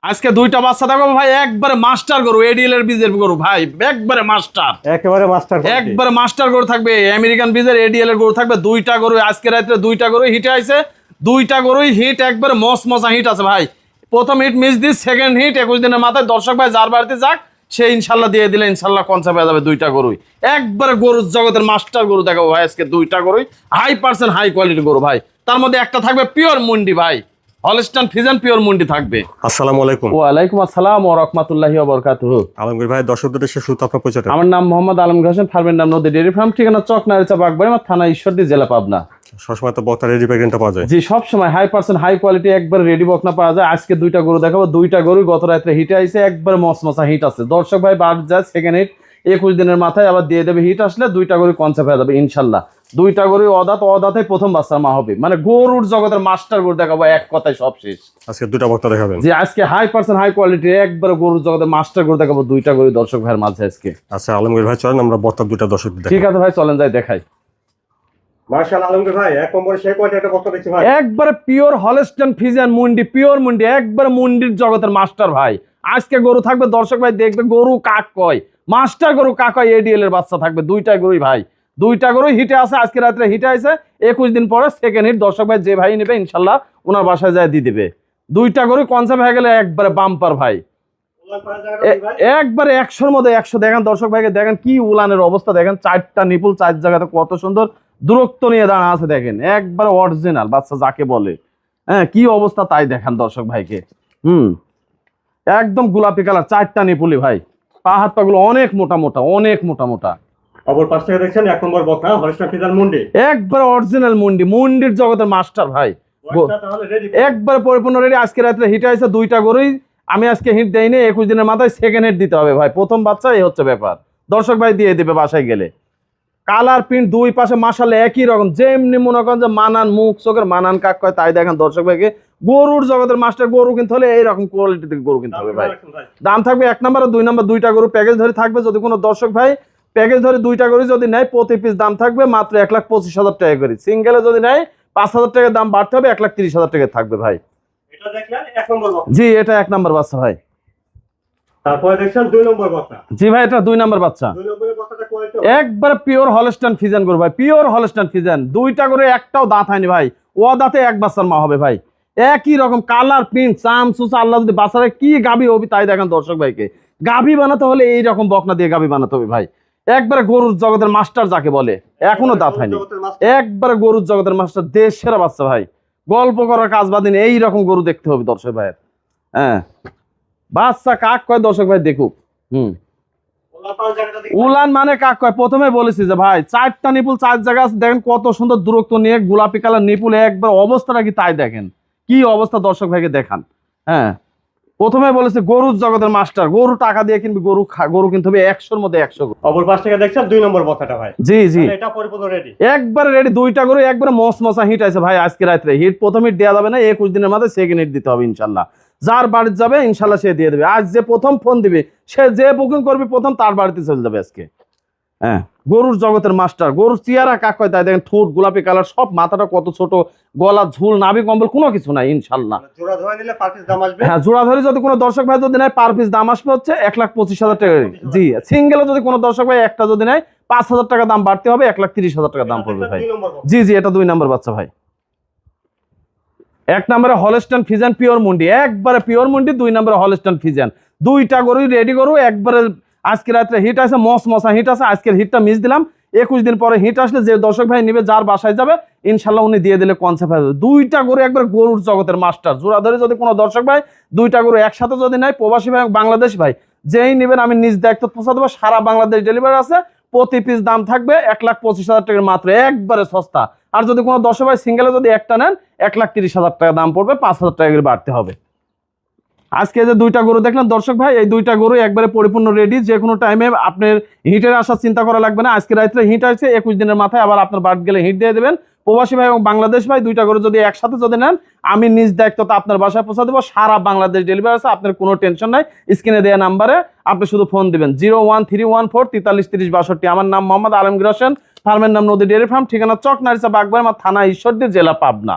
আজকে দুইটা বাচ্চা দেখো ভাই, একবারে মাস্টার গরু, এডিএল এর বীজের গরু ভাই, একবারে মাস্টার, একেবারে মাস্টার, একবারে মাস্টার গরু থাকবে। আমেরিকান বীজের এডিএল এর গরু থাকবে। দুইটা গরু আজকে রাতে দুইটা গরু হিটে আইছে, দুইটা গরুই হিট, একবারে মজা হিট আছে ভাই। প্রথম hit miss this, second hit 21 দিনের মাথায় দর্শক ভাই যার বাড়িতে যাক সে ইনশাল্লাহ দিয়ে দিলে ইনশাল্লাহ কনসেপ্ট হয়ে যাবে। দুইটা গরুই একবারে গরুর জগতের মাস্টার গরু দেখাবো ভাই আজকে। দুইটা গরুই হাই পার্সেন্ট হাই কোয়ালিটির গরু ভাই। তার মধ্যে একটা থাকবে পিওর মুন্ডি ভাই, হলস্টাইন ফ্রিজিয়ান পিওর মুন্ডি থাকবে। আসসালামু আলাইকুম। ওয়া আলাইকুম আসসালাম ওয়া রাহমাতুল্লাহি ওয়া বারাকাতুহু। আলমগীর ভাই, দর্শকদের দেশে শুরুতে আপনার পরিচয়। আমার নাম মোহাম্মদ আলমগীর হোসেন, ফার্মের নাম নদী ডেয়ারি ফার্ম, ঠিকানা চকনারিচা বাগবাড়ি, থানা ঈশ্বরদী, জেলা পাবনা। সবসময় তো বক্তা রেডি প্যাকেটটা পাওয়া যায়। জি, সব সময় হাই পার্সেন্ট হাই কোয়ালিটি একবার রেডি বকনা পাওয়া যায়। আজকে দুইটা গরু দেখাবো, দুইটা গরু গত রাত্রে হিটে আইছে, একবার মশা হিট আছে। দর্শক ভাই বাদ যায় সেকেন্ড হিট 21 দিনের মাথায় আবার দিয়ে দেবে। হিট আসলে দুইটা গরু কনসেপ্ট হয়ে যাবে ইনশাল্লাহ। দুইটা গরু অদাতে প্রথম বাচ্চার মা হবে, মানে গরুর জগতের মাস্টার গরু দেখাবো, এক কথায় সব শেষ। আজকে দুইটা বক্তা দেখাবেন। জি, আজকে হাই পার্সেন্ট হাই কোয়ালিটি একবার গরুর জগতের মাস্টার গরু দেখাবো, দুইটা গরু দর্শক ভাইয়ের মাঝে আজকে। আচ্ছা আলমগীর ভাই, চলেন আমরা বক্তা দুইটা দর্শক দেখাই। ঠিক আছে ভাই, চলেন যাই দেখাই। মাশাআল্লাহ আলমগীর ভাই, এক নম্বরে সেই কোয়ালিটি একটা বক্তা দেখছি ভাই। একবারে পিওর হলস্টাইন ফ্রিজিয়ান মুন্ডি, পিওর মুন্ডি, একবারে মুন্ডির জগতের মাস্টার ভাই। আজকে গরু থাকবে দর্শক ভাই দেখবে গরু কাক কয়, মাস্টার গরু কাক কয়, এডিএল এর বাচ্চা থাকবে। দুইটা গরুই ভাই, দুইটা গরুই হিটে আছে। আজকে রাত্রে হিটে আছে, 21 দিন পরে সেকেন্ড হিট। দর্শক ভাই যে ভাই নেবে ইনশাল্লাহ ওনার বাসায় যায় দিয়ে দিবে। দুইটা গরু কনসেপ্ট হয়ে গেলে একবারে বাম্পার ভাই, একবারে 100-র মধ্যে 100। দেখেন দর্শক ভাইকে, দেখেন কি উলানের অবস্থা, দেখেন চারটা নিপুল চার জায়গাতে কত সুন্দর দূরত্ব নিয়ে দাঁড়া আছে, দেখেন একবারে অরিজিনাল বাচ্চা যাকে বলে। হ্যাঁ, কি অবস্থা তাই দেখান দর্শক ভাইকে। একদম গোলাপি কালার, চারটা নিপুলি ভাই, পা হাত পাগুলো অনেক মোটা মোটা, অনেক মোটা মোটা। অপর পাশ থেকে দেখছেন এক নম্বর বক্তা হলস্টাইন ফ্রিজিয়ান মুন্ডি, একবারে অরিজিনাল মুন্ডি, মুন্ডির জগতের মাস্টার ভাই, একবারে পরিপূর্ণ রেডি। আজকে রাত্রে হিট আছে দুইটা গরুই। আমি আজকে হিট দেইনি, 21 দিনের মাথায় সেকেন্ড হিট দিতে হবে ভাই। প্রথম বাচ্চা এই হচ্ছে ব্যাপার, দর্শক ভাই দিয়ে দিবে বাসায় গেলে। কালার প্রিন্ট দুই পাশে মাশাআল্লাহ একই রকম, যেমনি মনে করেন যে মানান মুখ চোখের মানান কাক কয় তাই দেখেন দর্শক ভাইকে। গরুর জগতের মাস্টার গরু কিনতে হলে এইরকম কোয়ালিটি থেকে গরু কিনতে হবে ভাই। দাম থাকবে 1 নম্বর আর 2 নম্বর, দুইটা গরু প্যাকেজ ধরে থাকবে। যদি কোনো দর্শক ভাই প্যাকেজ ধরে দুইটা গরু যদি নেয়, প্রতি পিস দাম থাকবে মাত্র 1,25,000 টাকা করে। সিঙ্গেলে যদি নেয় 5,000 টাকার দাম বাড়তে হবে, 1,30,000 টাকা থাকবে ভাই। এটা দেখলেন এক নম্বর বক্তা। জি, এটা 1 নম্বর বাচ্চা ভাই। তারপরে দেখছেন 2 নম্বর বক্তা। জি ভাই, এটা 2 নম্বর বাচ্চা। 2 নম্বরের বক্তাটা কোয়ালিটি একবারে পিওর হলস্টাইন ফ্রিজিয়ান গরু ভাই, পিওর হলস্টাইন ফ্রিজিয়ান। দুইটা করে একটাও দাঁত হয়নি ভাই, ও দাঁতে এক বাচ্চার মা হবে ভাই। একই রকম কালার প্রিন্ট চাম সুসা, আল্লাহ যদি বাচ্চারা কি গাভী হবি তাই দেখেন দর্শক ভাইকে। গাভী বানাতে হলে এইরকম বকনা দিয়ে গাভী বানাতে হবে ভাই। একবারে গরুর জগতের মাস্টার যাকে বলে, এখনো দাঁত হয়নি। একবারে গরুর জগতের মাস্টার, দেশ সেরা বাচ্চা ভাই। গল্প করার কাজ বাদিন, এইরকম গরু দেখতে হবে দর্শক ভাইয়ের। হ্যাঁ, বাচ্চা কাক কয় দর্শক ভাই দেখুক। উলান মানে কাক কয়, প্রথমে বলেছি যে ভাই চারটা নিপুল চার জায়গা দেখেন কত সুন্দর দূরত্ব নিয়ে, গোলাপি কালার নিপুল, একবার অবস্থাটা কি তাই দেখেন কি অবস্থা দর্শক ভাইকে দেখান। হ্যাঁ, প্রথমে বলেছে গরুর জগতের মাস্টার, গরু টাকা দিয়ে কিনবি, গরু কিনতে হবে 100-র মধ্যে 100। অপর পাশ থেকে দেখছেন 2 নম্বর বক্তাটা ভাই। জি জি, এটা পরিপূর্ণ রেডি, একবারে রেডি। দুইটা গরু একবারে মশা হিট আছে ভাই। আজকে রাত্রে হিট প্রথম হিট দেওয়া যাবে না, 21 দিনের মাথায় সেকেন্ড হিট দিতে হবে ইনশাল্লাহ। যার বাড়িতে যাবে ইনশাল্লাহ সে দিয়ে দেবে। আজ যে প্রথম ফোন দিবে, সে যে বুকিং করবে প্রথম তার বাড়িতে চলে যাবে আজকে। হ্যাঁ, গরুর জগতের মাস্টার। গরুর চেহারা কাক কয় তাই দেখেন, ঠোঁট গোলাপি কালার, সব মাথাটা কত ছোট, গলা ঝুল নাভি কম্বল কোনো কিছু নাই ইনশাল্লাহ। জোড়া ধরে নিলে পার পিস দাম আসবে। হ্যাঁ, জোড়া ধরে যদি কোনো দর্শক ভাই যদি নেয় পার পিস দাম আসবে হচ্ছে 1,25,000 টাকা। জি, সিঙ্গেলে যদি কোনো দর্শক ভাই একটা যদি নেয় 5,000 টাকা দাম বাড়তে হবে, 1,30,000 টাকা দাম পড়বে ভাই। জি জি, এটা 2 নম্বর বাচ্চা ভাই। 1 নম্বরে হলস্টাইন ফ্রিজিয়ান পিওর মুন্ডি, একবারে পিওর মুন্ডি। 2 নম্বরে হলস্টাইন ফ্রিজিয়ান। দুইটা গরুই রেডি গরু, একবারে আজকে রাত্রে হিট আছে, মশা হিট আছে। আজকের হিটটা মিস দিলাম, 21 দিন পরে হিট আসলে যে দর্শক ভাই নিবে যার বাসায় যাবে ইনশাল্লাহ উনি দিয়ে দিলে কনসেপ্ট হবে। দুইটা গরু একবার গরুর জগতের মাস্টার। জোড়া ধরে যদি কোনো দর্শক ভাই দুইটা গরু একসাথে যদি নেয়, প্রবাসী ভাই বাংলাদেশ ভাই যেই নেবেন আমি নিজ দায়িত্ব পৌঁছা দেবো, সারা বাংলাদেশ ডেলিভারি আছে। প্রতি পিস দাম থাকবে 1,25,000 টাকার মাত্র, একবারে সস্তা। আর যদি কোনো দর্শক ভাই সিঙ্গেলে যদি একটা নেন 1,30,000 টাকা দাম পড়বে, 5,000 টাকা করে বাড়তে হবে। আজকে যে দুইটা গরু দেখলেন দর্শক ভাই, এই দুইটা গরু একবারে পরিপূর্ণ রেডি। যে কোনো টাইমে আপনার হিটের আসার চিন্তা করা লাগবে না। আজকে রাত্রে হিট আছে, 21 দিনের মাথায় আবার আপনার বাড়ি গেলে হিট দিয়ে দেবেন। প্রবাসী ভাই এবং বাংলাদেশ ভাই দুইটা গরু যদি একসাথে যদি নেন, আমি নিজ দায়িত্বতে আপনার বাসায় পৌঁছা দেবো। সারা বাংলাদেশ ডেলিভারি আছে, আপনার কোনো টেনশন নাই। স্ক্রিনে দেওয়া নাম্বারে আপনি শুধু ফোন দিবেন 01314433062। আমার নাম মোহাম্মদ আলমগীর হোসেন, ফার্মের নাম নদী ডেয়ারি ফার্ম, ঠিকানা চকনারিচা বাগবাড়ি, থানা ঈশ্বরদী, জেলা পাবনা।